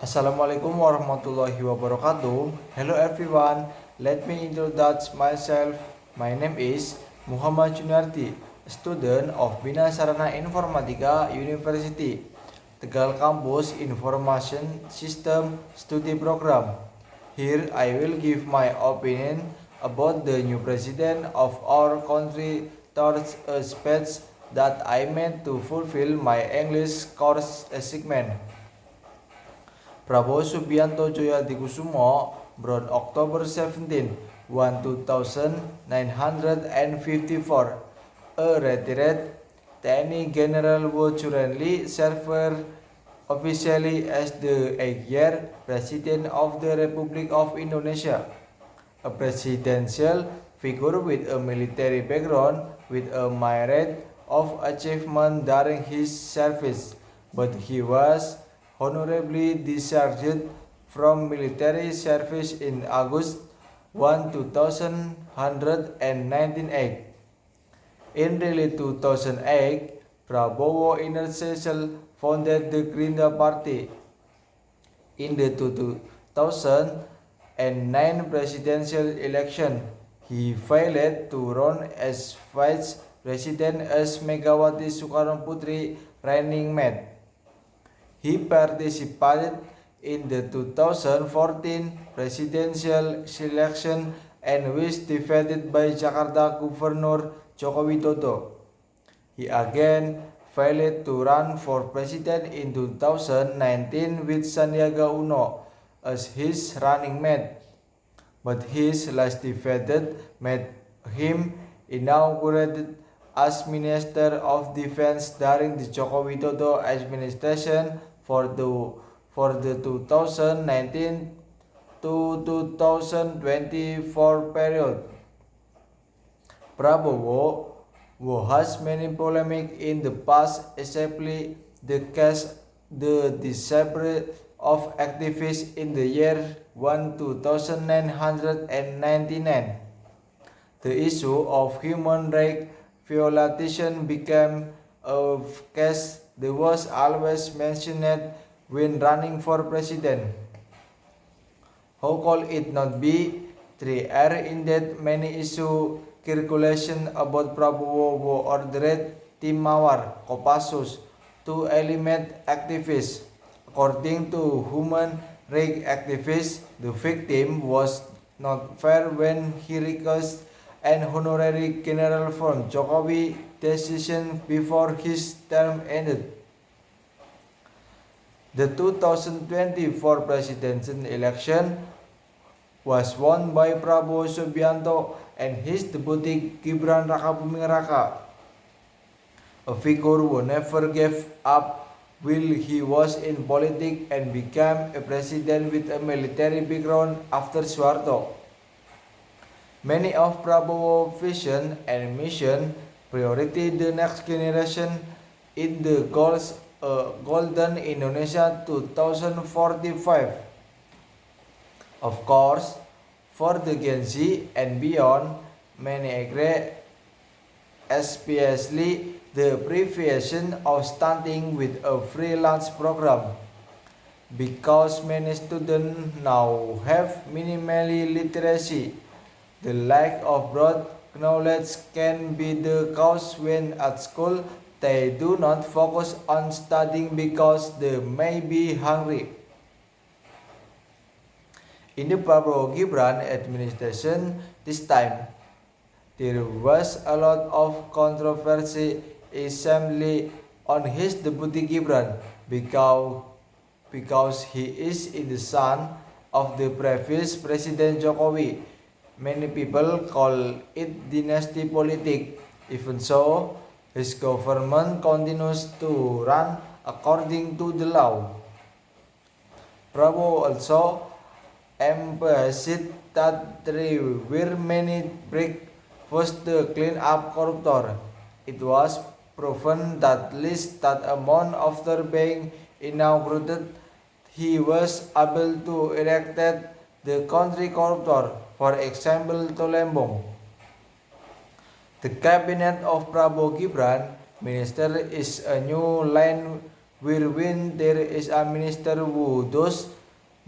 Assalamualaikum warahmatullahi wabarakatuh. Hello everyone. Let me introduce myself. My name is Muhammad Junardi, student of Bina Sarana Informatika University, Tegal Campus Information System Study Program. Here I will give my opinion about the new president of our country towards a speech that I meant to fulfill my English course assignment. Prabowo Subianto Joyadikusumo, born October 17, 2954, a retired TNI General who currently serves officially as the 8th President of the Republic of Indonesia, a presidential figure with a military background with a myriad of achievements during his service, but he was honorably discharged from military service in August 1, 2019. In early 2008, Prabowo Inercel founded the Gerinda Party. In the 2009 presidential election, he failed to run as vice president as Megawati Soekarno-Putri running mate. He participated in the 2014 presidential election and was defeated by Jakarta Governor Joko Widodo. He again failed to run for president in 2019 with Sandiaga Uno as his running mate, but his last defeat made him inaugurated as Minister of Defense during the Joko Widodo administration for the 2019 to 2024 period. Prabowo, who has many polemic in the past, especially the case the disappearance of activists in the year 1999. The issue of human rights violation became a case that was always mentioned when running for president. How could it not be? There are indeed many issues circulation about Prabowo who ordered Tim Mawar Kopassus to eliminate activists. According to human rights activists, the victim was not fair when he requested an honorary general from Jokowi decision before his term ended. The 2024 presidential election was won by Prabowo Subianto and his deputy Gibran Rakabuming Raka, a figure who never gave up while he was in politics and became a president with a military background after Soeharto. Many of Prabowo's vision and mission priority the next generation in the goals Golden Indonesia 2045. Of course, for the Gen Z and beyond, many agree, especially the prevention of starting with a free lunch program, because many students now have minimally literacy. The lack of broad knowledge can be the cause when at school they do not focus on studying because they may be hungry. In the Prabowo Gibran administration this time, there was a lot of controversy assembly on his deputy Gibran because he is the son of the previous President Jokowi. Many people call it dynasty politics. Even so, his government continues to run according to the law. Prabowo also emphasized that there were many breakthroughs to clean up corruption. It was proven that least that amount after being inaugurated, he was able to erect the country corruptor, for example, to Lembong. The cabinet of Prabowo Gibran minister is a new line when there is a minister who does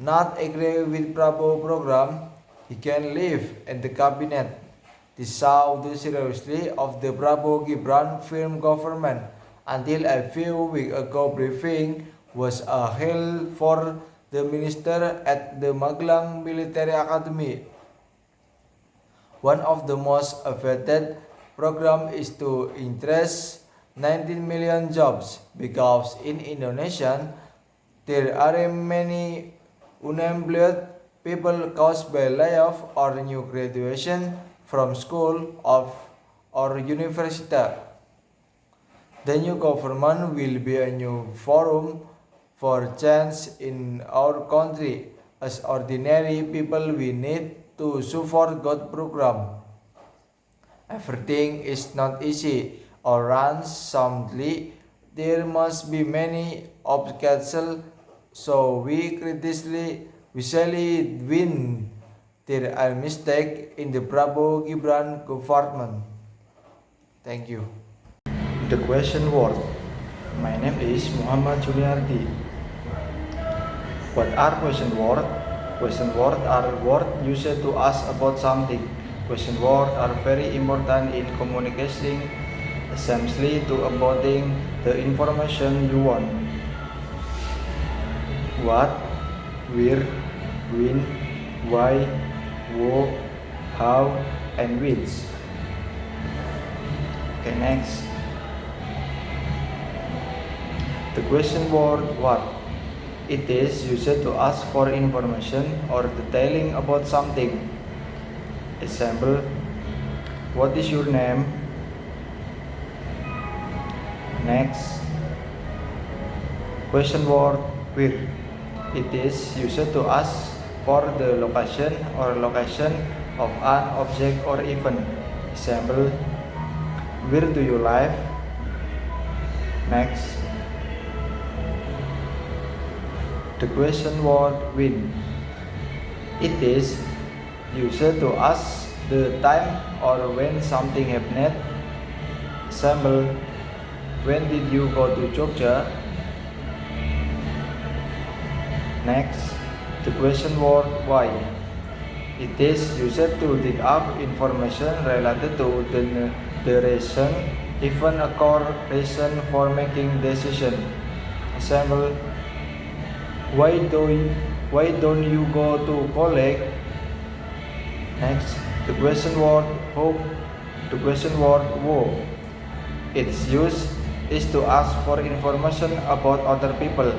not agree with Prabowo program, he can leave in the cabinet. This showed the seriously of the Prabowo Gibran firm government until a few weeks ago briefing was held for the minister at the Magelang Military Academy. One of the most awaited program is to interest 19 million jobs because in Indonesia there are many unemployed people caused by layoff or new graduation from school or university. The new government will be a new forum for change in our country. As ordinary people, we need to support God program. Everything is not easy or runs smoothly. There must be many obstacles, so we critically visually win. There are mistakes in the Prabowo Gibran government. Thank you. The question word. My name is Muhammad Juliardi. What are question words? Question words are words used to ask about something. Question words are very important in communicating, essentially to embodying the information you want. What, where, when, why, who, how, and which. Okay, next. The question word what. It is used to ask for information or detailing about something. Example, what is your name? Next. Question word where. It is used to ask for the location or location of an object or event. Example, where do you live? Next. The question word when. It is used to ask the time or when something happened. Example, when did you go to Jogja? Next, the question word why. It is used to dig up information related to the reason, even a core reason for making decision. Example, why don't you go to college? Next, the question word hope. The question word who. Its use is to ask for information about other people.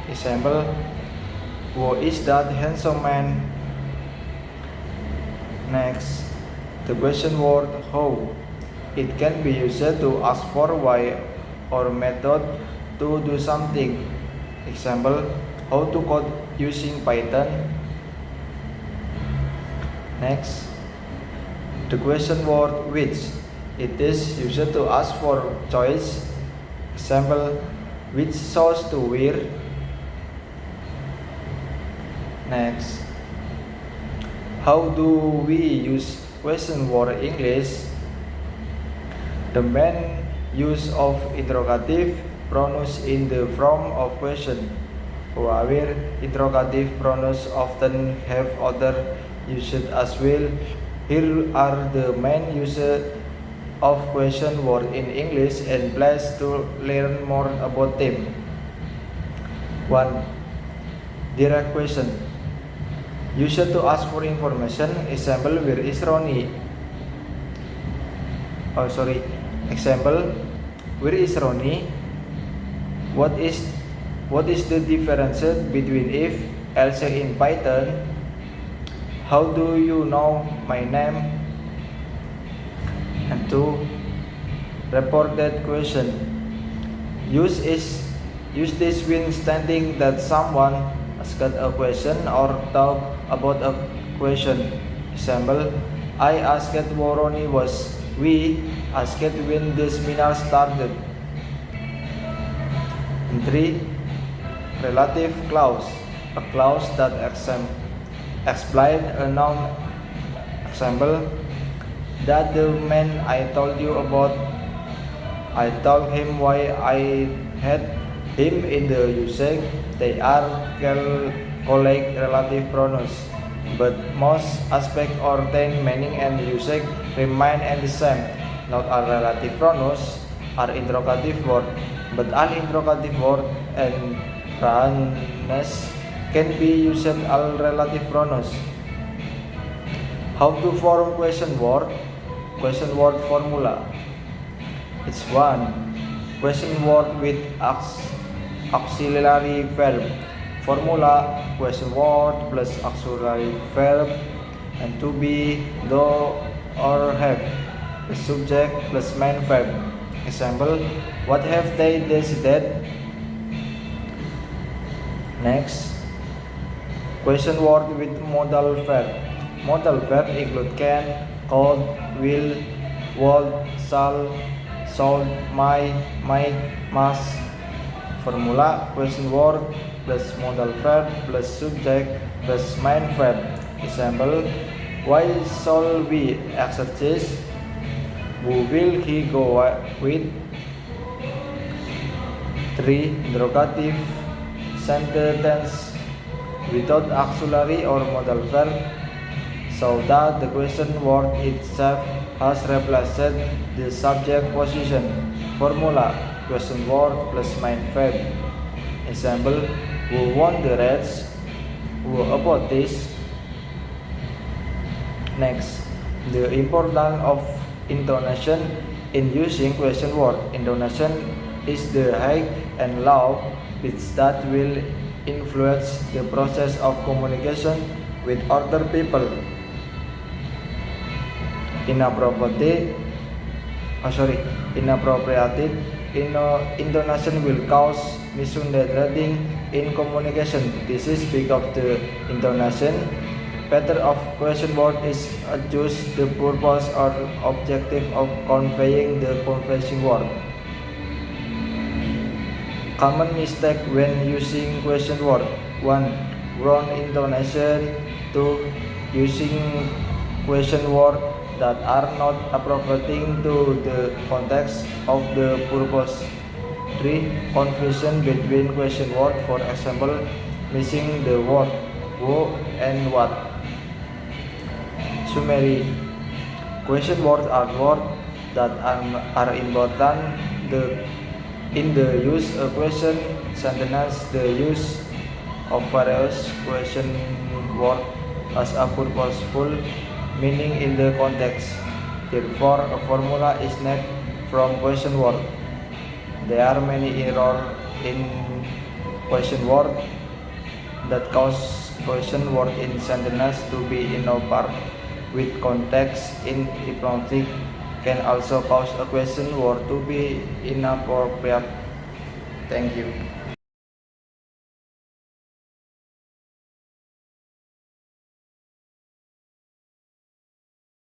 Example, who is that handsome man? Next, the question word how. It can be used to ask for why or method to do something. Example, how to code using Python. Next, the question word which. It is used to ask for choice. Example, which shoes to wear. Next, how do we use question word English? The main use of interrogative pronouns in the form of question. However, interrogative pronouns often have other uses as well. Here are the main uses of question word in English and place to learn more about them. 1. Direct question. Used to ask for information. Example, where is Ronnie? Example, where is Ronnie? What is the difference between if, else in Python? How do you know my name? And 2. Reported question. Use this when stating that someone asked a question or talk about a question. Example, I asked where Ronnie was. We asked when the seminar started. And 3. Relative clause. A clause that explain a noun. Example, that the man I told you about, I told him why I had him in the usage, they are collect relative pronouns, but most aspects or ten meaning and usage remain the same. Not all relative pronouns are interrogative words, but all interrogative words and pronouns can be used all relative pronouns. How to form question word? Question word formula. It's one. Question word with auxiliary verb. Formula: question word plus auxiliary verb and to be, do, or have. The subject plus main verb. Example: what have they decided? Next, question word with modal verb. Modal verb include can, could, will, would, shall, should, might, must. Formula: question word plus modal verb plus subject plus main verb. Example: why shall we exercise? Who will he go with? 3. Interrogative sentence without auxiliary or modal verb, so that the question word itself has replaced the subject position. Formula: question word plus main verb. Example: who won the race? Who about this? Next, the importance of intonation in using question word. Intonation is the high and low pitch that will influence the process of communication with other people. Inappropriate intonation will cause misunderstanding in communication. This is because the intonation pattern of question word is adjust the purpose or objective of conveying the confessing word. Common mistake when using question word: 1. Wrong intonation. 2. Using question word that are not appropriate to the context of the purpose. 3. Confusion between question word. For example, missing the word who and what. Summary: question words are words that are important in the use a question sentence. The use of various question words has a purposeful meaning in the context. Therefore, a formula is made from question word. There are many errors in question word that cause question word in sentence to be inappropriate with context. Inappropriate can also cause a question word to be inappropriate. Thank you.